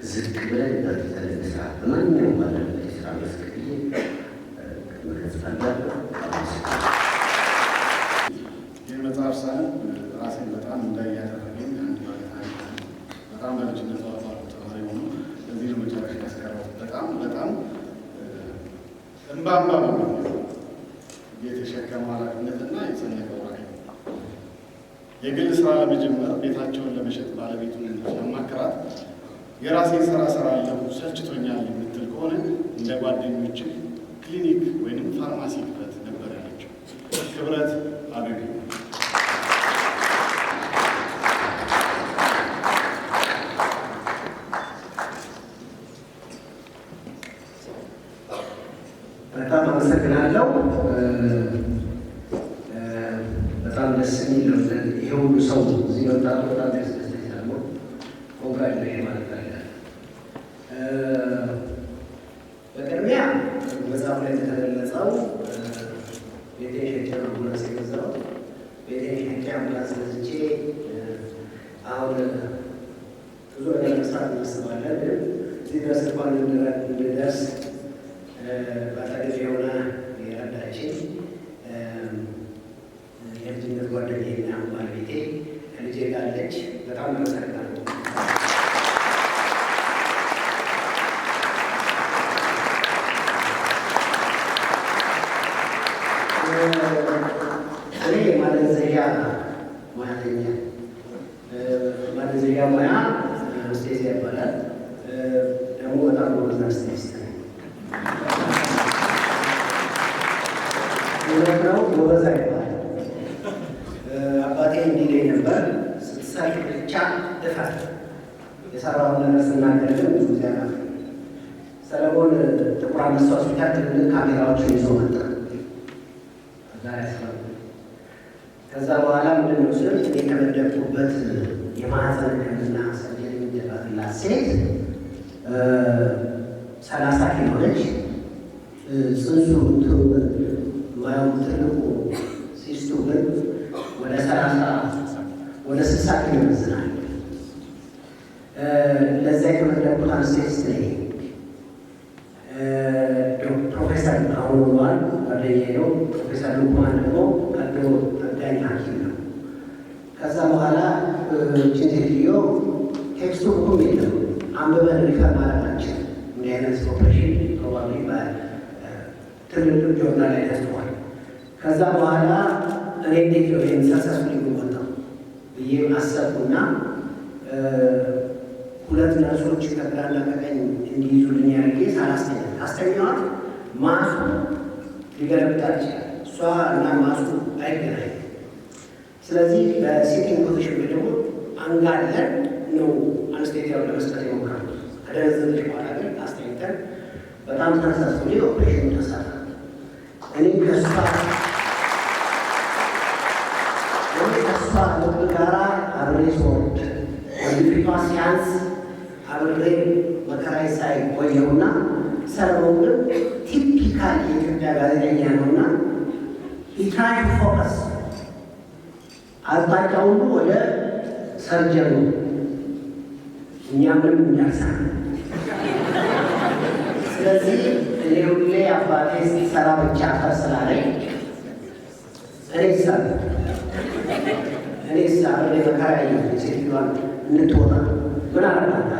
ዝቅ ብለን በርትተን እንስራ። በማንኛውም ባለበት የስራ መስክ ብዬ መግለጽ እፈልጋለሁ። ይህ መጽሐፍ ሳን ራሴን በጣም እንዳያደረገኝ አንድ ማለት በጣም በልጅነት ተማሪ ሆኖ እዚህ ለመጨረሻ ያስቀረው በጣም እንባባ የተሸከመው ኃላፊነትና የጸለቀው ራዕይ የግል ስራ ለመጀመር ቤታቸውን ለመሸጥ ባለቤቱን ለማከራት የራሴን ስራ እሰራለሁ ሰልችቶኛል የምትል ከሆነ እንደ ጓደኞች ክሊኒክ ወይም ፋርማሲ ክፈት ነበር ያለችው። ክብረት አገኘ። በጣም አመሰግናለሁ። በጣም ደስ የሚል ነው። ይሄ ሁሉ ሰው እዚህ መምጣቱ በጣም ያስደስተኛል። ኮንግራጁሌሽን ማለት አለ። በቅድሚያ መጽሐፉ ላይ እንደተገለጸው ቤቴን ሸጬ አምቡላንስ የገዛሁት። ቤቴን ሸጬ አምቡላንስ ገዝቼ አሁን ብዙ ነገር መስራት እናስባለን። ግን እዚህ ድረስ እንኳን እንድደርስ በአጠገቤ የሆነ የረዳችን የልጅነት ጓደኛዬና ባለቤቴ ከልጄ ጋር አለች። በጣም አመሰግናለሁ። እኔ የማደንዘዣ ሙያተኛ ማደንዘዣ ሙያ አንስቴዚያ ይባላል። ደግሞ በጣም ጎበዝ አንስቴዚስት ነኝ። እውነት ነው፣ ጎበዝ አይባልም። አባቴ እንዲህ ነበር፣ ስትሰሪ ብቻ ድፈር። የሰራውን ነገር ስናገር ግን ብዙ ጊዜ አላ ሰለሞን ጥቁር አንበሳ ሆስፒታል ትልልቅ ካሜራዎችን ይዞ መጣ። ከዛ በኋላ ምንድን ነው ስል እኔ ከመደብኩበት የማህፀን ሕክምና ሰርጀሪ የሚደረግላት ሴት 30 ኪሎ ነች። ጽንሱ ማየው ትልቁ ሲስቱ ግን ወደ 60 ኪሎ ይመዝናል። ለዛ የተመደብኩት አንስቴዚስት ነኝ። ፕሮፌሰር አሁን ሆኗል፣ ጓደኛዬ ነው። ፕሮፌሰር ልኩማን ደግሞ ቀዶ ጠጋኝ ሐኪም ነው። ከዛ በኋላ ችን ሴትዮ ቴክስቱ ሁሉም የለም አንብበን ሪፈር ማለት አንችልም። እንዲህ አይነት ኦፕሬሽን ፕሮባብሊ ትልልቅ ጆርናል ላይ ደርሰዋል። ከዛ በኋላ እኔ እንዴት ነው ይህን ሰክሰስፉሊ የሚወጣው ብዬ አሰብኩና 2 ነርሶች ከግራና ከቀኝ እንዲይዙልኝ ያደርጌ ሳላስተኛ አስተኛዋት ማሱ ሊገለብጣ ይችላል። እሷ እና ማሱ አይገናኝ። ስለዚህ በሲቲንግ ፖዚሽን ወይ ደግሞ አንጋለን ነው አነስቴቲያውን ለመስጠት የሞከረው። ከደረዘች በኋላ ግን አስተኝተን በጣም ተነሳስቶ ኦፕሬሽኑ ተሳታ። እኔ ከእሷ ልብ ጋራ አብሬ ስወርድ ወንድፊቷ ሲያንስ አብሬ መከራይ ሳይ ቆየውና ሰለሞን ግን ቲፒካል የኢትዮጵያ ጋዜጠኛ ነውና ኢትራይ ፎከስ አቅጣጫ ሁሉ ወደ ሰርጀኑ እኛ ምንም እንዳልሳ። ስለዚህ እኔ ሁሌ አባቴ ሲሰራ ብቻ ፈስላለኝ እኔ ሳብሬ መከራይ ሴትዮዋን እንድትወጣ ምን አረጋታ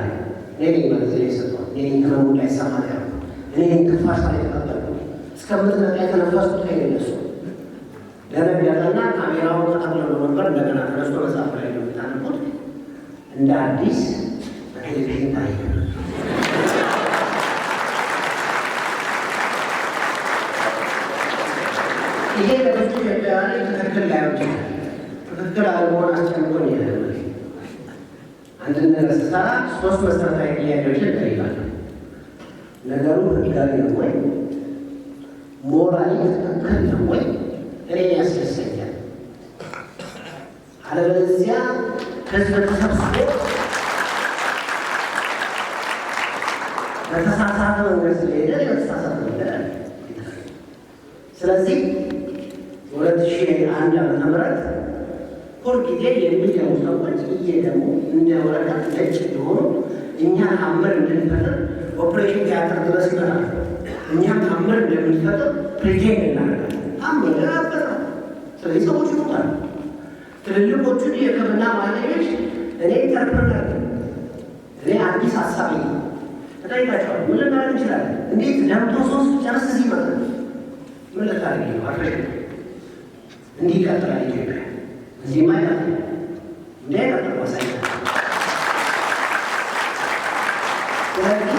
እኔ መልስ የሰጠው እኔ ህመሙ እንዳይሰማ ያሉ እኔ ትንፋሽ ላይ ተቀበልኩ። እስከምትነቃ የተነፈስኩት ከሌለሱ ደረጃና ካሜራውን ተቀብለው ነበር። እንደገና ተነስቶ መጽሐፍ ላይ ነው የምታነቡት። እንደ አዲስ በቴሌቪዥን ታየ። ይሄ ለብዙ ኢትዮጵያውያን ትክክል ላይሆን ይችላል። ትክክል አለመሆን አስጨንቆኝ ይላል። አንድ ነገር ስሰራ 3 መሰረታዊ ጥያቄዎችን እጠይቃለሁ። ነገሩ ህጋዊ ነው ወይ? ሞራሊ ትክክል ነው ወይ? እኔ ያስደስተኛል። አለበለዚያ ህዝብ ተሰብስቦ በተሳሳተ መንገድ ስለሄደ የተሳሳተ መንገድ አለ። ስለዚህ 2001 ዓመተ ምህረት ሁልጊዜ የሚገቡ ሰዎች ደግሞ እንደ ወረቀት ነጭ እንደሆኑ እኛን አምር እንድንፈጥር ኦፕሬሽን ቲያትር ድረስ ይመራል። እኛም አምር እንደምንፈጥር ፕሪቴንድ እናደርጋለን። አምር ያፈራ። ስለዚህ ሰዎች ይሞታሉ። ትልልቆቹን የሕክምና ባለሙያዎች እኔ ኢንተርፕረነር እኔ አዲስ ሀሳቢ ተጠይቃቸዋል። ምን ልናደርግ እንችላለን? እንዴት ደምቶ 3 ጨርስ እዚህ ይመጣል? ምን ልታደርግ ነው? አፍረሽ እንዲህ ይቀጥላል ኢትዮጵያ እዚህ ማይቀጥ እንዳይቀጥል ማሳያ። ስለዚህ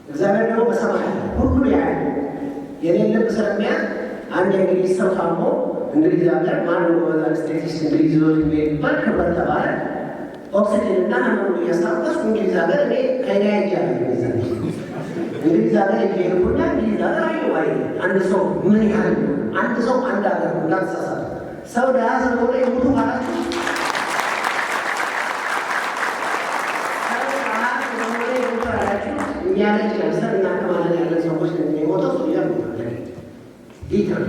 እግዚአብሔር ደግሞ በሰማይ ሁሉ ያያል። የኔን ልብ ስለሚያል አንድ የእንግሊዝ ሰው ታሞ እንግሊዝ ሀገር ማነው በዛ ስቴቲስት እንግሊዝ ዞት የሚባል ክብር ተባለ። ኦክሲጅን እና ህመሙ እያስታወስኩ እንግሊዝ ሀገር እኔ ከኛ ይጃለ እንግሊዝ ሀገር የሚሄድኩና እንግሊዝ ሀገር አየዋይ አንድ ሰው ምን ያህል አንድ ሰው አንድ ሀገር እንዳትሳሳት ሰው ዳያዝ ነው ላይ ሙሉ ማለት እያለች ለምሳሌ እናከማለን ያለን ሰዎች የሞተው ሰው እያሉ ሊትር።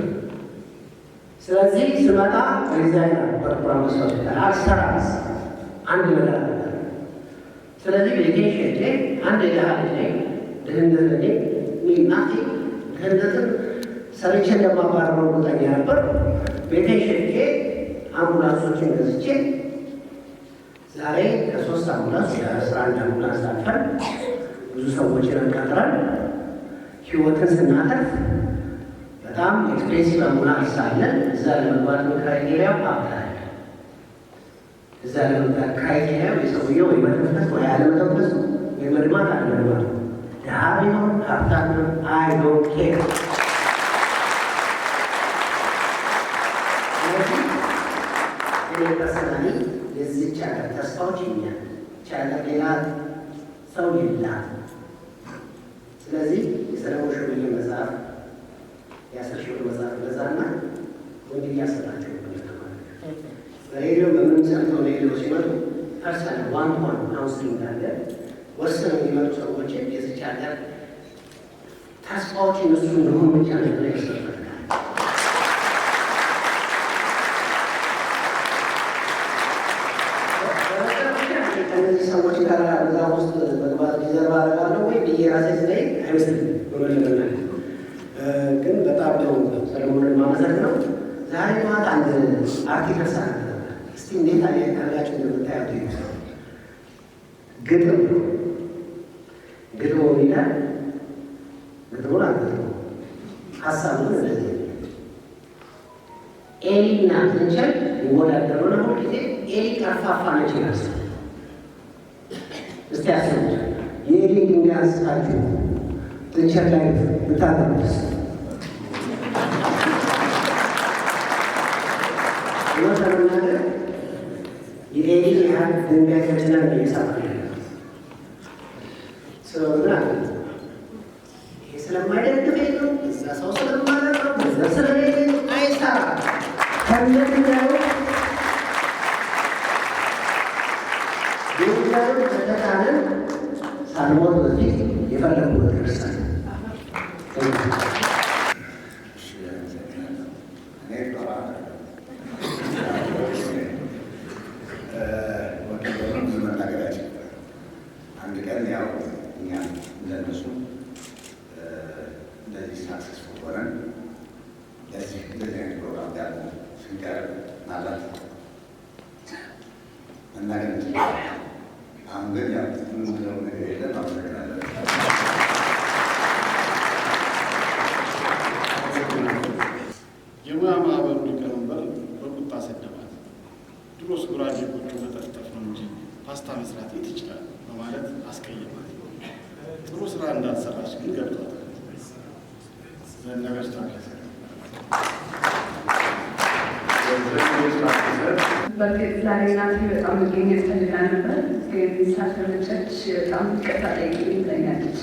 ስለዚህ ስመጣ ሪዛይን ፕሮግራም ሆስፒታል አልሰራስ አንድ ነገር አለ። ስለዚህ ቤቴ ሸጬ አንድ የድሃ ልጅ ነኝ፣ ድህነት ነኝ ሚናቴ ድህነትን ሰርቼ እንደማባረረው ቁጠኛ ነበር። ቤቴ ሸጬ አምቡላንሶችን ገዝቼ ዛሬ ከ3 አምቡላንስ ከ11 አምቡላንስ አልፈን ብዙ ሰዎችን አቃጥረን ህይወትን ስናተርፍ በጣም ኤክስፔንሲቭ አምቡላንስ አለን። እዛ ለመግባት ክራይቴሪያ አብታል እዛ ለመግባት ክራይቴሪያ የሰውየው ወይ መተንፈስ ወይ አለመተንፈስ ወይ መድማት አለመድማት ድሃ ቢሆን ሀብታም አይ ዶንት ኬር። እኔ ፐርሰናሊ የዚች ሀገር ተስፋዎች ይኛል ቻገር ሌላ ሰው የለም። ስለዚህ የሰለሞን ሾብዬ መጽሐፍ የ10 ሺህ ብር መጽሐፍ ገዛና ወንጌል ያሰራቸው በሬዲዮ በምንም ሰምተው ሬዲዮ ሲመጡ ፐርሰናል ዋን ካውንስሊንግ አለ ወስነው የሚመጡ ሰዎችን የዚች ሀገር ተስፋዎች እነሱ እንደሆኑ ብቻ ነገር ይሰራል። ከእነዚህ ሰዎች ጋር እዛ ውስጥ መግባት ዲዘርቭ አደርጋለሁ ወይ ብዬ ራሴ ስጠይ አይመስልም። በመለመና ግን በጣም ነው ሰለሞንን ማመሰግነው። ዛሬ ጠዋት አንድ አርቲክል ሳ እስቲ እንዴት አያካላችሁ እንደምታያቱ ግጥም ነው። ግጥሞ ሚላል ግጥሙን አልገጥሞ ሀሳቡን እንደዚህ ኤሊና ጥንቸል ይወዳደሩ ነው። ሁልጊዜ ኤሊ ቀርፋፋ ነች ይላል። እስቲ ያስቡት። የኤሊ ድንጋይ አንስታችሁ ጥንቸል ላይ ብታገኙስ እውነት ለመናገር የኤሊ ያህል ድንጋይ ከጭነን እየሰራ ስለሆነ ይሄ ስለማይደግፍ የለው እዛ ሰው ስለማለት ነው እዛ ስለሌለ አይሰራ ከነድንጋዩ ድንጋዩ ከተካለን ሳንሞት በፊት የፈለጉበት ደርሰን አንድ ቀን ያው እኛ ለነሱ እንደዚህ ሳክሰስፉል ሆነን ለዚህ እንደዚህ አይነት ፕሮግራም ያለ ስንቀርብ ማለት መናገር እንችላለን። አሁን ግን ያው ምንለው ነገር የለም። አመሰግናለን። የሙያ ማህበሩ ሊቀመንበር በቁጣ ሰደባት። ድሮስ ጉራጌ ጎጆ መጠፍጠፍ ነው እንጂ ፓስታ መስራት የት ይችላል በማለት አስቀየማት። ጥሩ ስራ እንዳትሰራች ግን ገብቷታል። ዘነበች ታከሰ በእርግጥ ዛሬ እናቴ በጣም መገኘት ፈልጋ ነበር፣ ግን ሳትመቸች በጣም ይቅርታ ጠይቂኝ ብላኛለች።